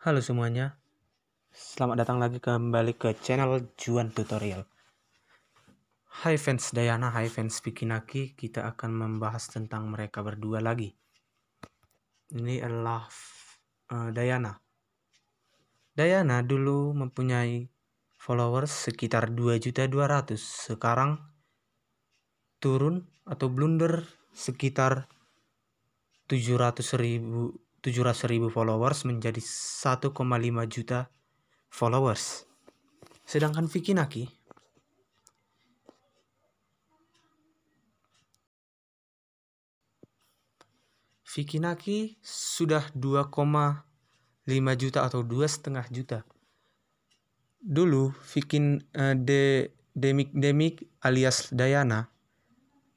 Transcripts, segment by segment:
Halo semuanya, selamat datang lagi kembali ke channel Juan Tutorial. Hai fans Dayana, hai fans Vicky Naki, kita akan membahas tentang mereka berdua lagi. Ini adalah Dayana. Dayana dulu mempunyai followers sekitar 2.200.000, sekarang turun atau blunder sekitar 700.000 followers menjadi 1,5 juta followers. Sedangkan Vicky Naki sudah 2,5 juta atau 2,5 juta. Dulu Demik alias Dayana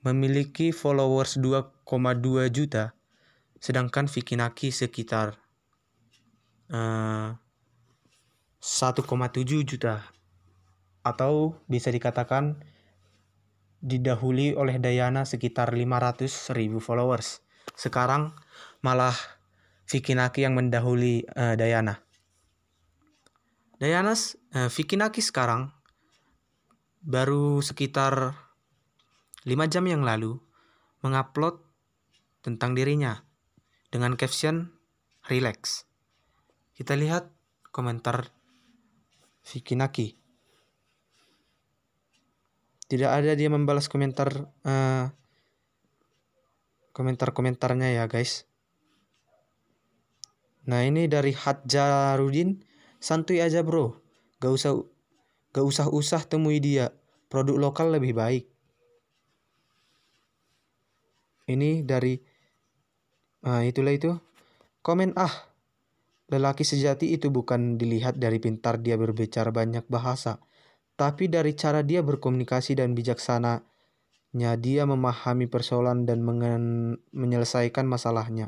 memiliki followers 2,2 juta, sedangkan Vicky Naki sekitar 1,7 juta, atau bisa dikatakan didahului oleh Dayana sekitar 500.000 followers. Sekarang malah Vicky Naki yang mendahului Dayana. Vicky Naki sekarang baru sekitar 5 jam yang lalu mengupload tentang dirinya dengan caption relax. Kita lihat komentar Vicky Naki. Tidak ada dia membalas komentarnya ya guys. Nah, ini dari Hadjarudin, santuy aja bro, gak usah temui dia, produk lokal lebih baik. Ini dari itulah itu komen, lelaki sejati itu bukan dilihat dari pintar dia berbicara banyak bahasa, tapi dari cara dia berkomunikasi dan bijaksananya dia memahami persoalan dan menyelesaikan masalahnya.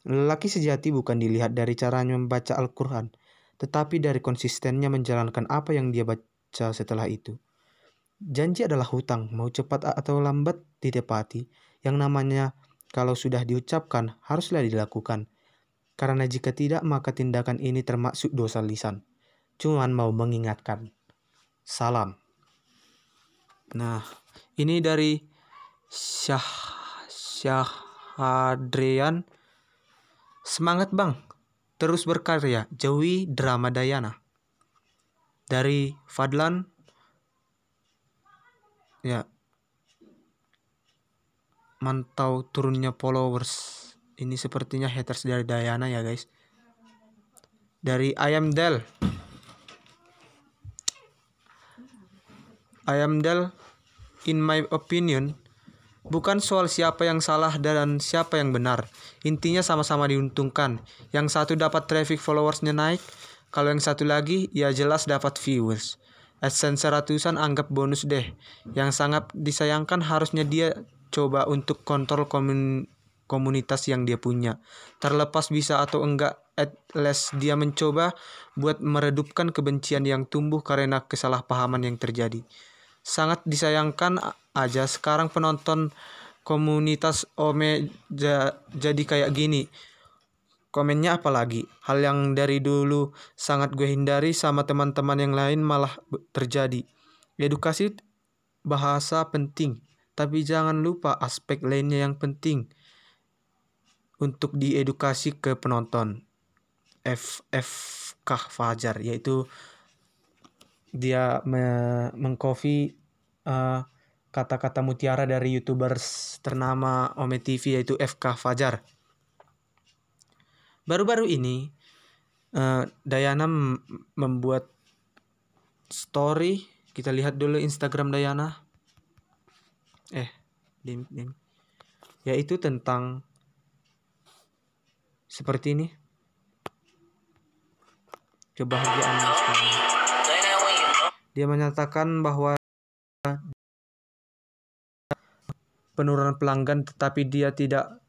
Lelaki sejati bukan dilihat dari caranya membaca Al-Quran, tetapi dari konsistennya menjalankan apa yang dia baca setelah itu. Janji adalah hutang, mau cepat atau lambat ditepati. Yang namanya kalau sudah diucapkan, haruslah dilakukan. Karena jika tidak, maka tindakan ini termasuk dosa lisan. Cuman mau mengingatkan. Salam. Nah, ini dari Syahadrian. Semangat bang, terus berkarya, jauhi drama Dayana. Dari Fadlan, ya, mantau turunnya followers. Ini sepertinya haters dari Dayana ya guys. Dari Ayamdel, in my opinion, bukan soal siapa yang salah dan siapa yang benar. Intinya sama-sama diuntungkan. Yang satu dapat traffic followersnya naik, kalau yang satu lagi ya jelas dapat viewers. AdSense ratusan anggap bonus deh. Yang sangat disayangkan harusnya dia coba untuk kontrol komunitas yang dia punya. Terlepas bisa atau enggak, at least dia mencoba buat meredupkan kebencian yang tumbuh karena kesalahpahaman yang terjadi. Sangat disayangkan aja sekarang penonton komunitas Ome jadi kayak gini. Komennya apalagi, hal yang dari dulu sangat gue hindari sama teman-teman yang lain malah terjadi. Edukasi bahasa penting, tapi jangan lupa aspek lainnya yang penting untuk diedukasi ke penonton. FFK Fajar, yaitu dia mengcopy kata-kata mutiara dari YouTubers ternama Ome TV, yaitu FK Fajar. Baru-baru ini Dayana membuat story. Kita lihat dulu Instagram Dayana. Yaitu tentang seperti ini. Kebahagiaan sekarang. Dia menyatakan bahwa penurunan pelanggan tetapi dia tidak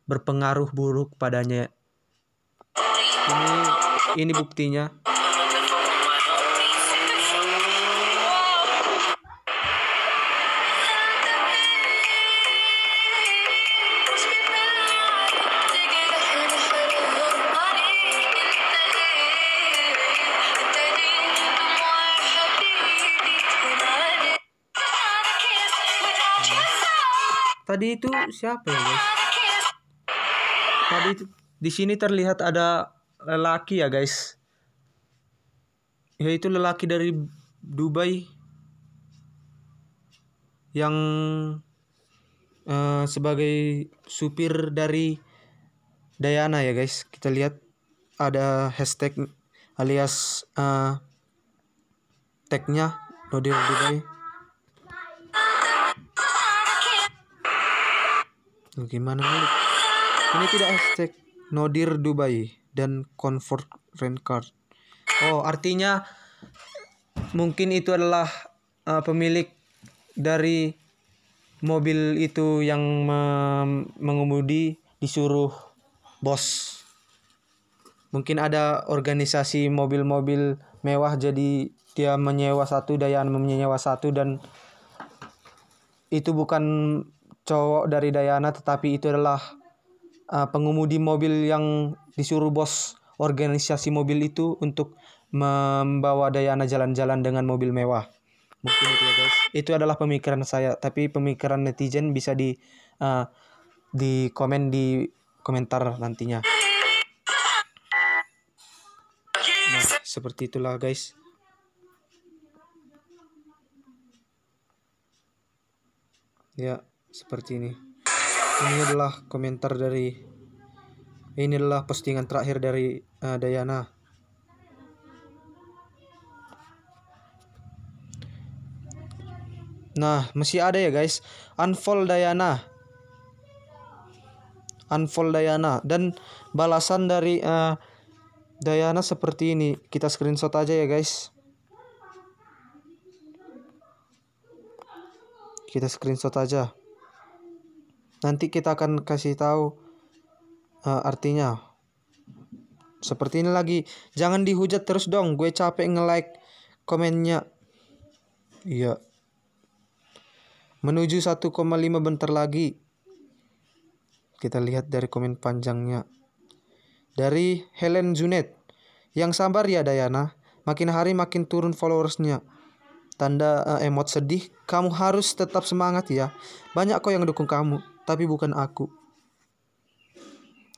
berpengaruh buruk padanya. Ini buktinya. Tadi itu siapa ya guys? Tadi itu di sini terlihat ada lelaki ya guys. Yaitu lelaki dari Dubai yang sebagai supir dari Diana ya guys. Kita lihat ada hashtag alias tagnya Nodir Dubai. Gimana nih? Ini tidak hashtag Nodir Dubai dan Comfort Rent Car. Oh, artinya mungkin itu adalah pemilik dari mobil itu yang mengemudi disuruh bos. Mungkin ada organisasi mobil-mobil mewah, jadi dia menyewa satu, Dayana menyewa satu, dan itu bukan cowok dari Dayana, tetapi itu adalah pengemudi mobil yang disuruh bos organisasi mobil itu untuk membawa Dayana jalan-jalan dengan mobil mewah. Mungkin itu ya guys. Itu adalah pemikiran saya, tapi pemikiran netizen bisa di komen di komentar nantinya. Nah, seperti itulah guys. Ya, seperti ini. Ini adalah komentar dari ini adalah postingan terakhir dari Dayana. Nah, masih ada ya guys. Unfollow Dayana. Unfollow Dayana. Dan balasan dari Dayana seperti ini. Kita screenshot aja ya guys. Kita screenshot aja. Nanti kita akan kasih tahu artinya. Seperti ini lagi. Jangan dihujat terus dong. Gue capek nge-like komennya. Iya. Menuju 1,5 bentar lagi. Kita lihat dari komen panjangnya. Dari Helen Junet. Yang sabar ya Dayana. Makin hari makin turun followersnya. Tanda emot sedih. Kamu harus tetap semangat ya. Banyak kok yang dukung kamu. Tapi bukan aku.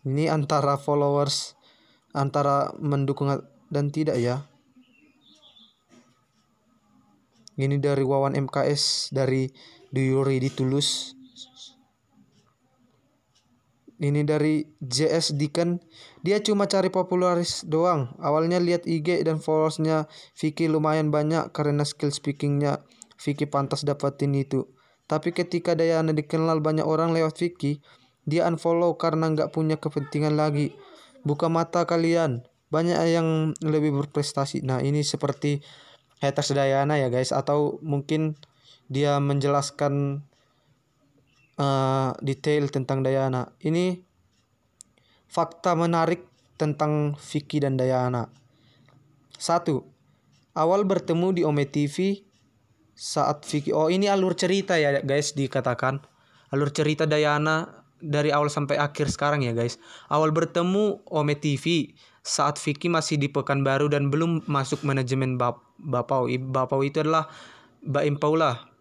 Ini antara followers. Antara mendukung dan tidak ya. Ini dari Wawan MKS. Dari Do You Ready Tulus. Ini dari JS Deacon. Dia cuma cari popularis doang. Awalnya lihat IG dan followersnya Vicky lumayan banyak karena skill speakingnya Vicky pantas dapetin itu. Tapi ketika Dayana dikenal banyak orang lewat Vicky, dia unfollow karena nggak punya kepentingan lagi. Buka mata kalian, banyak yang lebih berprestasi. Nah ini seperti haters Dayana ya guys. Atau mungkin dia menjelaskan detail tentang Dayana. Ini fakta menarik tentang Vicky dan Dayana. 1. Awal bertemu di Ome TV saat Vicky. Oh ini alur cerita ya guys dikatakan. Alur cerita Dayana dari awal sampai akhir sekarang ya guys. Awal bertemu Ome TV saat Vicky masih di Pekanbaru dan belum masuk manajemen Bapau. Bapau itu adalah Mbak Im Paula.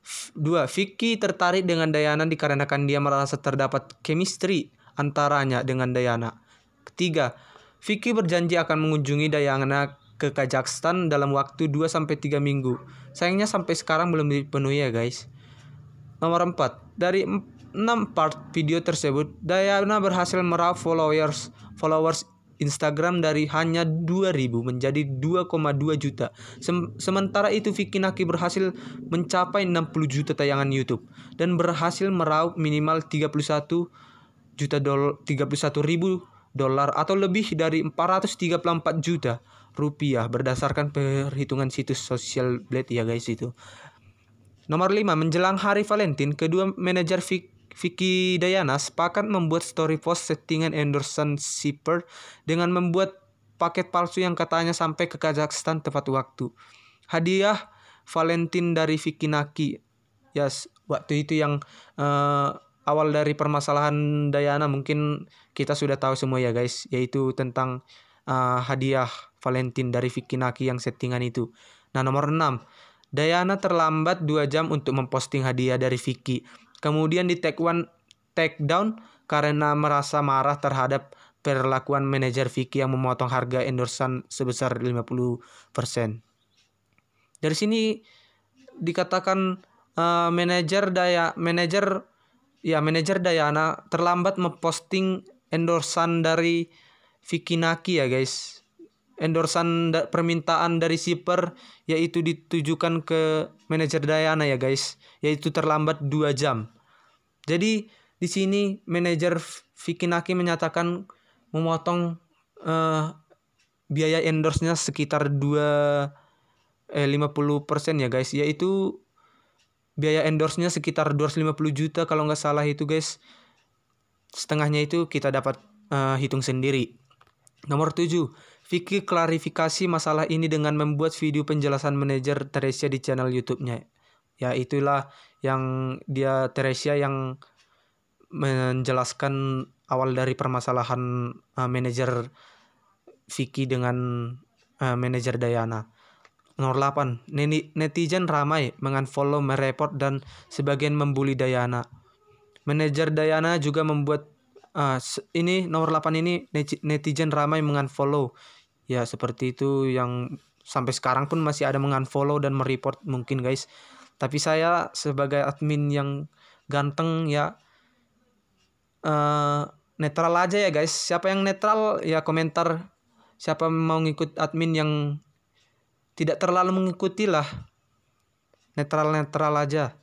2. Vicky tertarik dengan Dayana dikarenakan dia merasa terdapat chemistry antaranya dengan Dayana. 3. Vicky berjanji akan mengunjungi Dayana ke Kazakhstan dalam waktu 2-3 minggu. Sayangnya sampai sekarang belum dipenuhi ya guys. Nomor 4. Dari 6 part video tersebut, Dayana berhasil meraup followers Instagram dari hanya 2.000 menjadi 2,2 juta. Sementara itu Vicky Naki berhasil mencapai 60 juta tayangan YouTube dan berhasil meraup minimal 31 ribu dolar atau lebih dari 434 juta rupiah berdasarkan perhitungan situs Social Blade ya guys itu. Nomor 5. Menjelang hari Valentine, kedua manajer Vicky Dayana sepakat membuat story post settingan endorsean shipper dengan membuat paket palsu yang katanya sampai ke Kazakhstan tepat waktu. Hadiah Valentine dari Vicky Naki. Yes, waktu itu yang awal dari permasalahan Dayana mungkin kita sudah tahu semua ya guys, yaitu tentang hadiah Valentine dari Vicky Naki yang settingan itu. Nah, nomor 6. Dayana terlambat 2 jam untuk memposting hadiah dari Vicky. Kemudian di take down karena merasa marah terhadap perlakuan manajer Vicky yang memotong harga endorsan sebesar 50%. Dari sini dikatakan manajer Dayana terlambat memposting endorsan dari Vicky Naki ya guys. Endorsan permintaan dari shipper yaitu ditujukan ke manajer Dayana ya guys, yaitu terlambat 2 jam. Jadi di sini manajer Vicky Naki menyatakan memotong biaya endorse-nya sekitar 50% ya guys, yaitu biaya endorse-nya sekitar 250 juta kalau nggak salah itu guys. Setengahnya itu kita dapat hitung sendiri. Nomor 7, Vicky klarifikasi masalah ini dengan membuat video penjelasan manajer Teresia di channel YouTube-nya. Ya itulah yang Teresia yang menjelaskan awal dari permasalahan manajer Vicky dengan manajer Dayana. Nomor 8, netizen ramai mengunfollow, mereport, dan sebagian membuli Dayana. Manajer Dayana juga membuat ini nomor 8 ini netizen ramai mengunfollow. Ya seperti itu, yang sampai sekarang pun masih ada mengunfollow dan mereport mungkin guys. Tapi saya sebagai admin yang ganteng ya netral aja ya guys. Siapa yang netral ya komentar. Siapa mau ngikut admin yang tidak terlalu mengikuti lah, netral aja.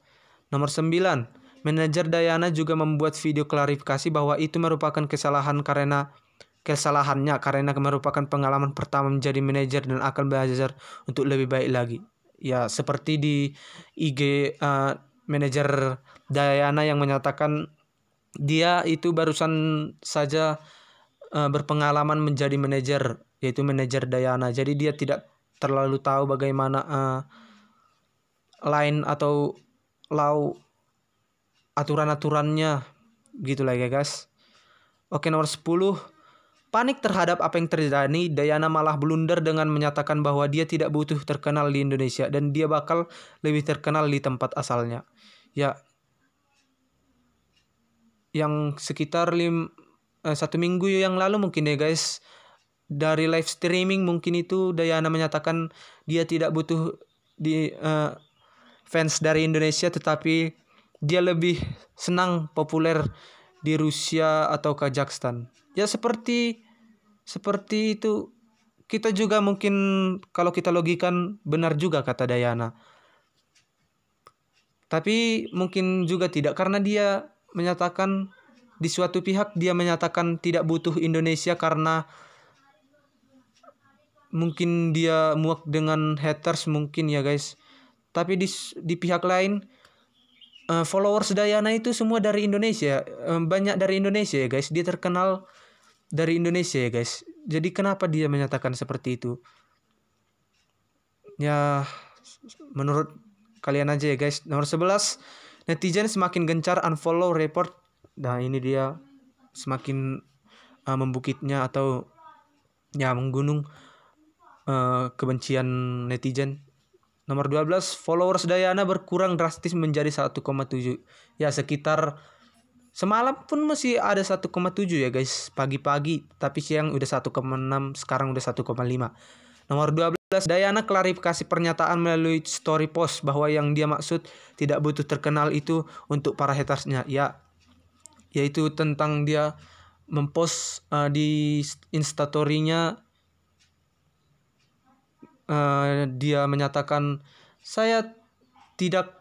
Nomor 9, manajer Dayana juga membuat video klarifikasi bahwa itu merupakan kesalahannya karena merupakan pengalaman pertama menjadi manajer dan akan belajar untuk lebih baik lagi. Ya seperti di IG manajer Dayana yang menyatakan dia itu barusan saja berpengalaman menjadi manajer, yaitu manajer Dayana. Jadi dia tidak terlalu tahu bagaimana line atau law aturan-aturannya gitulah ya guys. Oke, nomor 10, panik terhadap apa yang terjadi, Dayana malah blunder dengan menyatakan bahwa dia tidak butuh terkenal di Indonesia dan dia bakal lebih terkenal di tempat asalnya. Ya, yang sekitar 1 minggu yang lalu mungkin ya guys, dari live streaming mungkin itu Dayana menyatakan dia tidak butuh fans dari Indonesia, tetapi dia lebih senang populer di Rusia atau Kazakhstan. Ya seperti itu. Kita juga mungkin kalau kita logikan benar juga kata Dayana. Tapi mungkin juga tidak, karena dia menyatakan di suatu pihak dia menyatakan tidak butuh Indonesia karena mungkin dia muak dengan haters mungkin ya guys. Tapi di pihak lain followers Dayana itu semua dari Indonesia, banyak dari Indonesia ya guys. Dia terkenal dari Indonesia ya guys. Jadi kenapa dia menyatakan seperti itu? Ya menurut kalian aja ya guys. Nomor 11, netizen semakin gencar unfollow, report. Nah ini dia semakin membukitnya atau ya menggunung kebencian netizen. Nomor 12, followers Dayana berkurang drastis menjadi 1,7. Ya sekitar semalam pun masih ada 1,7 ya guys, pagi-pagi, tapi siang udah 1,6, sekarang udah 1,5. Nomor 12, Dayana klarifikasi pernyataan melalui story post bahwa yang dia maksud tidak butuh terkenal itu untuk para hatersnya. Ya, yaitu tentang dia mempost di instastory-nya dia menyatakan saya tidak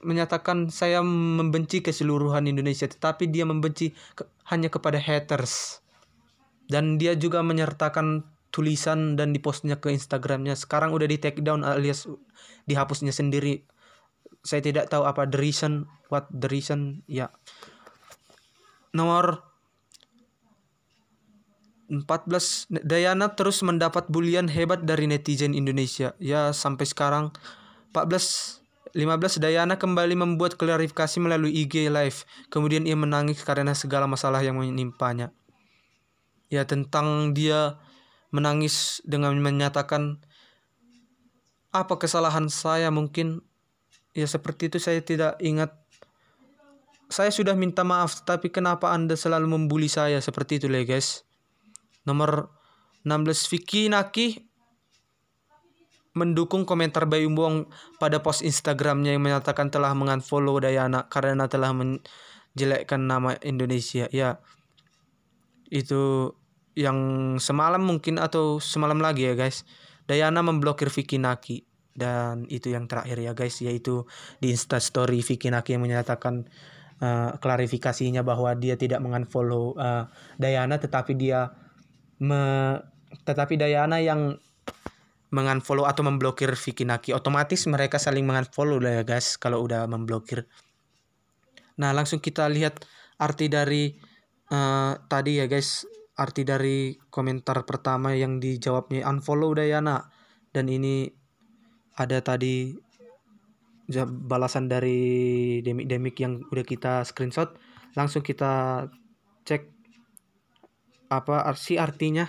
menyatakan saya membenci keseluruhan Indonesia, tetapi dia membenci hanya kepada haters. Dan dia juga menyertakan tulisan dan dipostnya ke Instagramnya. Sekarang udah di take down alias dihapusnya sendiri. Saya tidak tahu apa what the reason ya. Nomor 14, Dayana terus mendapat bulian hebat dari netizen Indonesia. Ya sampai sekarang. 15, Dayana kembali membuat klarifikasi melalui IG live. Kemudian ia menangis karena segala masalah yang menimpanya. Ya tentang dia menangis dengan menyatakan apa kesalahan saya mungkin. Ya seperti itu, saya tidak ingat Saya sudah minta maaf, tapi kenapa Anda selalu membuli saya seperti itu, guys? Nomor 16, Vicky Naki mendukung komentar Bayu Buang pada post Instagramnya yang menyatakan telah mengunfollow Dayana karena telah menjelekkan nama Indonesia. Ya, itu yang semalam mungkin atau semalam lagi ya guys. Dayana memblokir Vicky Naki. Dan itu yang terakhir ya guys, yaitu di Instastory Vicky Naki yang menyatakan klarifikasinya bahwa dia tidak mengunfollow Dayana, tetapi Dayana yang mengunfollow atau memblokir Vicky Naki. Otomatis mereka saling mengunfollow lah ya guys kalau udah memblokir. Nah, langsung kita lihat arti dari tadi ya guys, arti dari komentar pertama yang dijawabnya unfollow Dayana. Dan ini ada tadi balasan dari Demik yang udah kita screenshot. Langsung kita cek apa sih artinya.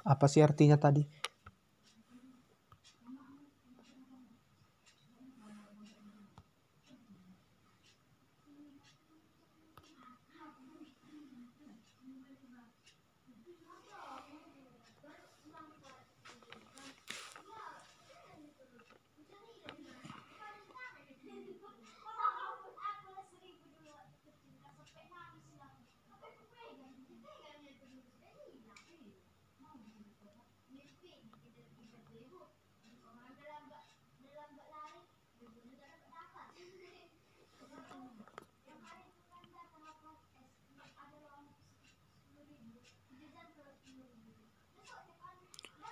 Apa sih artinya tadi?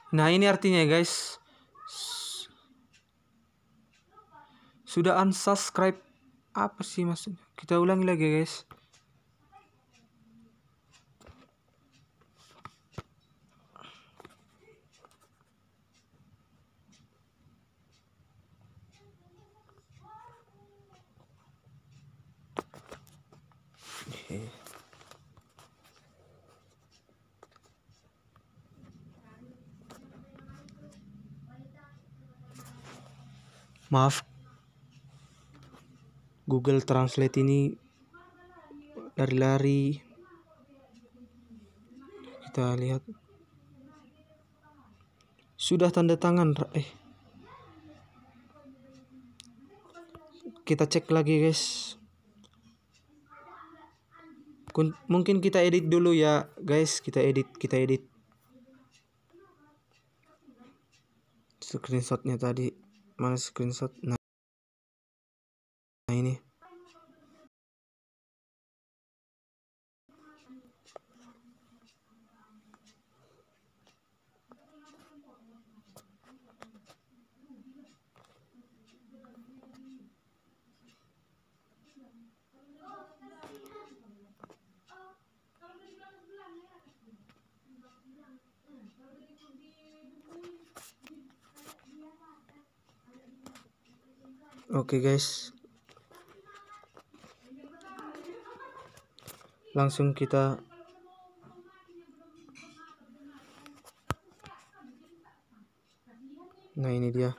Nah, ini artinya guys. Sudah unsubscribe. Apa sih maksudnya? Kita ulangi lagi guys. Maaf, Google Translate ini lari-lari. Kita lihat. Sudah tanda tangan. Kita cek lagi guys. Mungkin kita edit dulu ya guys. Kita edit. Screenshotnya tadi. Mana screenshot? Nah ini. Oke guys, langsung kita nah ini dia.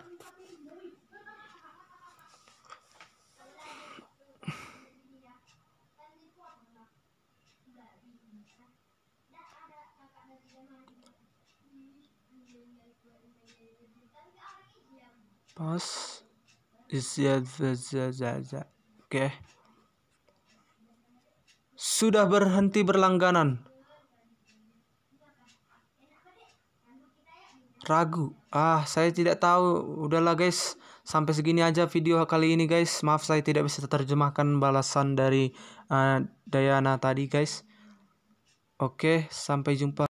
Pas oke. Sudah berhenti berlangganan. Ragu. Saya tidak tahu. Udahlah guys, sampai segini aja video kali ini guys. Maaf saya tidak bisa terjemahkan balasan dari Dayana tadi guys. Oke, sampai jumpa.